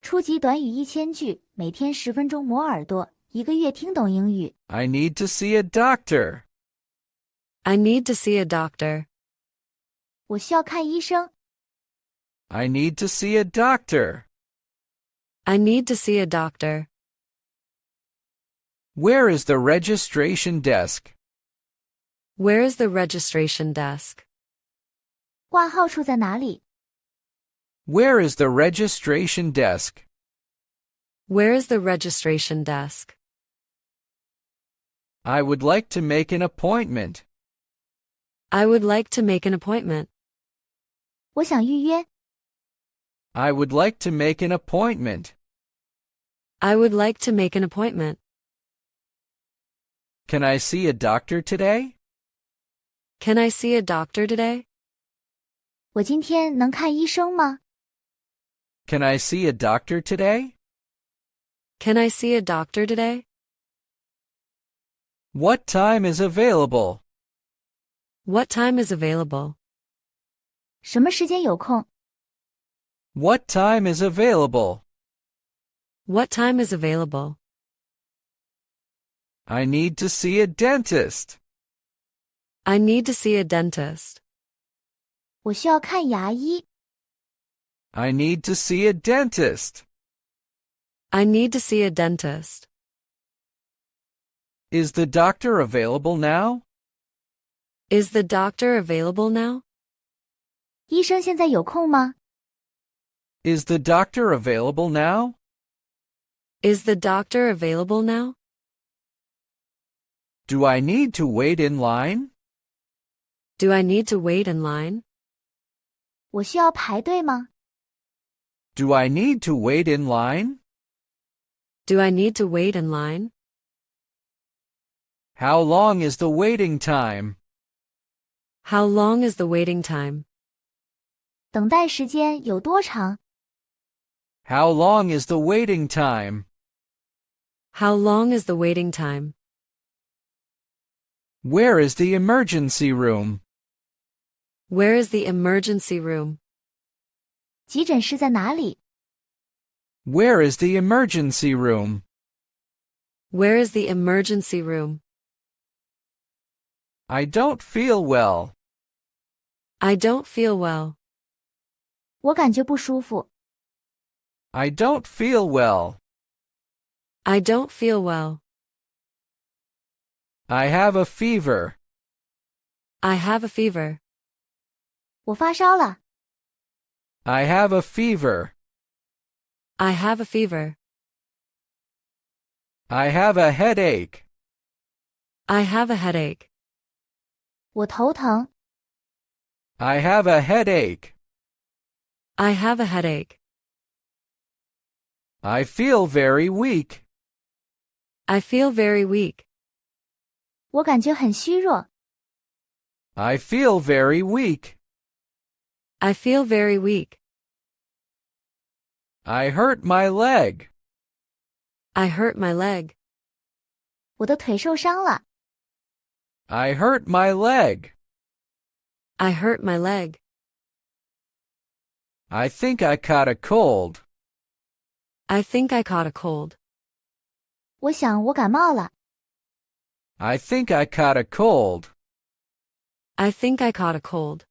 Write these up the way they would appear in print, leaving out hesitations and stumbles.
初级短语1000句，每天10分钟磨耳朵，一个月听懂英语。I need to see a doctor. I need to see a doctor. 我需要看医生。I need to see a doctor. I need to see a doctor. Where is the registration desk? Where is the registration desk? 挂号处在哪里？ Where is the registration desk? Where is the registration desk? I would like to make an appointment. I would like to make an appointment. 我想预约。I would like to make an appointment. I would like to make an appointment. Can I see a doctor today? Can I see a doctor today? 我今天能看医生吗？ Can I see a doctor today? Can I see a doctor today? What time is available? What time is available? 什么时间有空？ What time is available? What time is available? I need to see a dentist. I need to see a dentist. 我需要看牙医。 I need to see a dentist. I need to see a dentist. Is the doctor available now? Is the doctor available now? 医生现在有空吗？ Is the doctor available now? Is the doctor available now? Do I need to wait in line? Do I need to wait in line? 我需要排队吗？ Do I need to wait in line? Do I need to wait in line? How long is the waiting time? How long is the waiting time? 等待时间有多长？ How long is the waiting time? How long is the waiting time? Where is the emergency room? Where is the emergency room? 急诊室在哪里？ Where is the emergency room? Where is the emergency room? I don't feel well. I don't feel well. 我感觉不舒服。 I don't feel well. I don't feel well. I have a fever. I have a fever. 我发烧了。 I have a fever. I have a fever. I have a headache. I have a headache. 我头疼。 I have a headache. I have a headache. I feel very weak. I feel very weak. 我感觉很虚弱。 I feel very weak. I feel very weak. I hurt my leg. I hurt my leg. 我的腿受伤了。 I hurt my leg. I hurt my leg. I think I caught a cold. I think I caught a cold. 我想我感冒了。 I think I caught a cold. I think I caught a cold.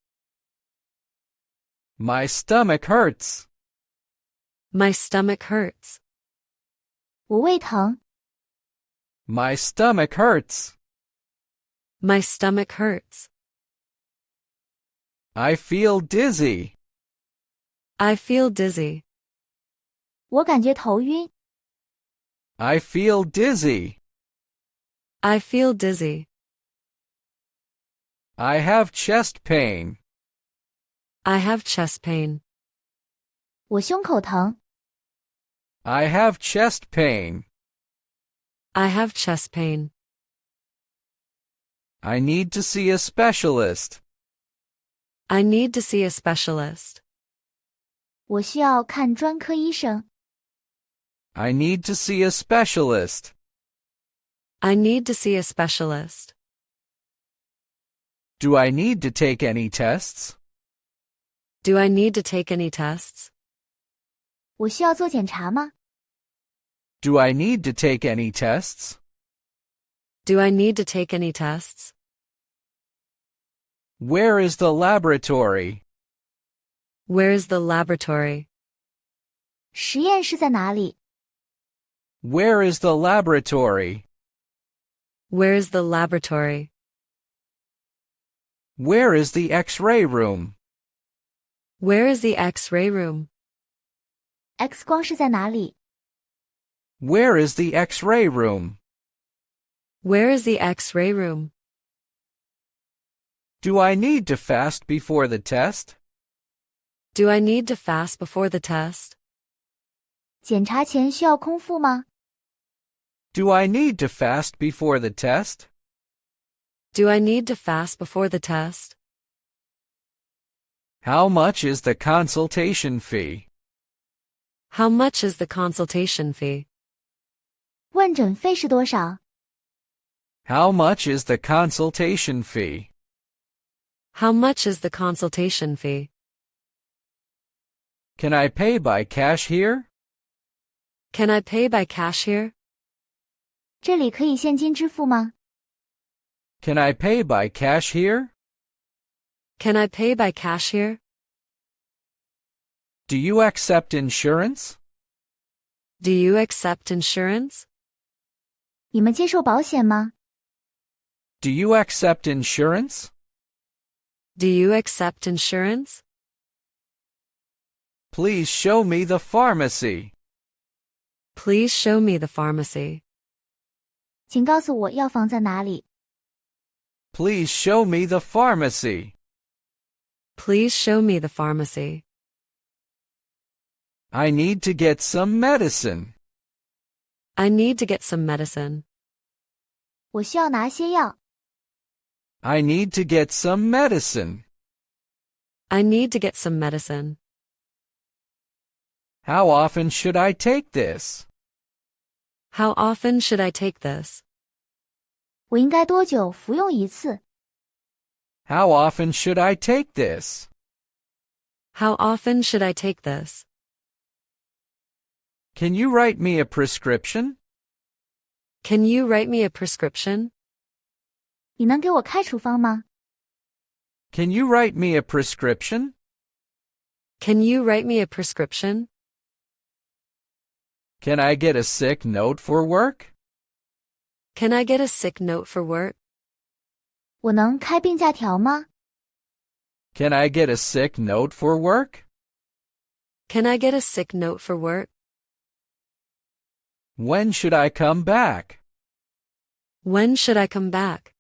My stomach hurts. My stomach hurts. 我胃疼。 My stomach hurts. My stomach hurts. I feel dizzy. I feel dizzy. 我感觉头晕。 I feel dizzy. I feel dizzy. I have chest pain. I have chest pain. 我胸口疼。 I have chest pain. I have chest pain. I need to see a specialist. I need to see a specialist. 我需要看专科医生。 I need to see a specialist. I need to see a specialist. Do I need to take any tests? Do I need to take any tests? 我需要做检查吗？ Do I need to take any tests? Do I need to take any tests? Where is the laboratory? Where is the laboratory? 实验室在哪里？ Where is the laboratory? Where is the laboratory? Where is the X-ray room? Where is the X-ray room? X 光室在哪里？ Where is the X-ray room? Where is the X-ray room? Do I need to fast before the test? Do I need to fast before the test? 检查前需要空腹吗？ Do I need to fast before the test? Do I need to fast before the test? How much is the consultation fee? How much is the consultation fee? 问诊费是多少？ How much is the consultation fee? How much is the consultation fee? Can I pay by cash here? Can I pay by cash here? 这里可以现金支付吗？ Can I pay by cash here? Can I pay by cash here? Do you accept insurance? Do you accept insurance? 你们接受保险吗？ Do you accept insurance? Do you accept insurance? Please show me the pharmacy. Please show me the pharmacy. 请告诉我药房在哪里？ Please show me the pharmacy. Please show me the pharmacy. I need to get some medicine. I need to get some medicine. 我需要拿些药。 I need to get some medicine. I need to get some medicine. How often should I take this? How often should I take this? 我应该多久服用一次？ How often should I take this? How often should I take this? Can you write me a prescription? Can you write me a prescription? 你能给我开处方吗？ Can you write me a prescription? Can you write me a prescription? Can I get a sick note for work? Can I get a sick note for work? 我能开病假条吗？ Can I get a sick note for work? Can I get a sick note for work? When should I come back? When should I come back?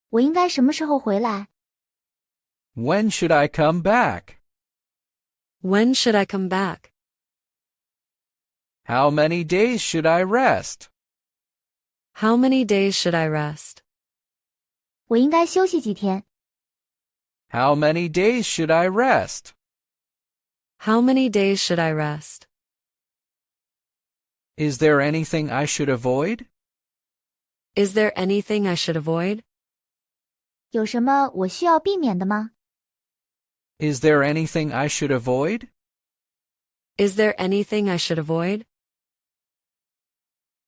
我应该什么时候回来？ When should I come back? When should I come back? How many days should I rest? How many days should I rest? 我应该休息几天？ How many days should I rest? How many days should I rest? Is there anything I should avoid? Is there anything I should avoid? 有什么我需要避免的吗？ Is there anything I should avoid? Is there anything I should avoid?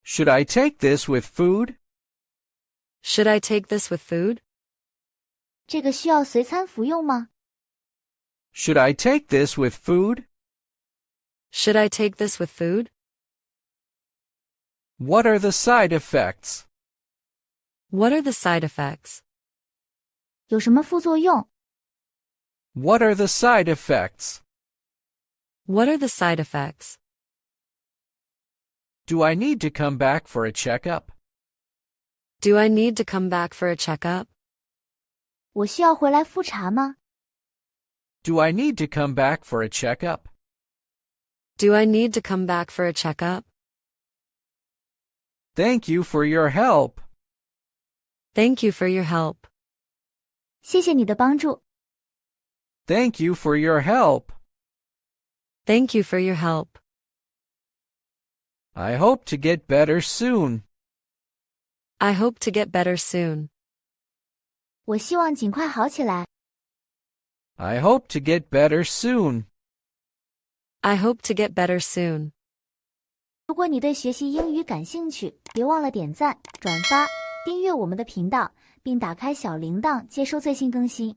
Should I take this with food? Should I take this with food? 这个需要随餐服用吗？ Should I take this with food? Should I take this with food? What are the side effects? What are the side effects? 有什么副作用？ What are the side effects? What are the side effects? Do I need to come back for a checkup? Do I need to come back for a checkup? 我需要回来复查吗？ Do I need to come back for a checkup? Do I need to come back for a checkup? Thank you for your help. Thank you for your help. 谢谢你的帮助。 Thank you for your help. Thank you for your help. I hope to get better soon. I hope to get better soon. 我希望尽快好起来。 I hope to get better soon. I hope to get better soon. 如果你对学习英语感兴趣，别忘了点赞、转发、订阅我们的频道，并打开小铃铛接收最新更新。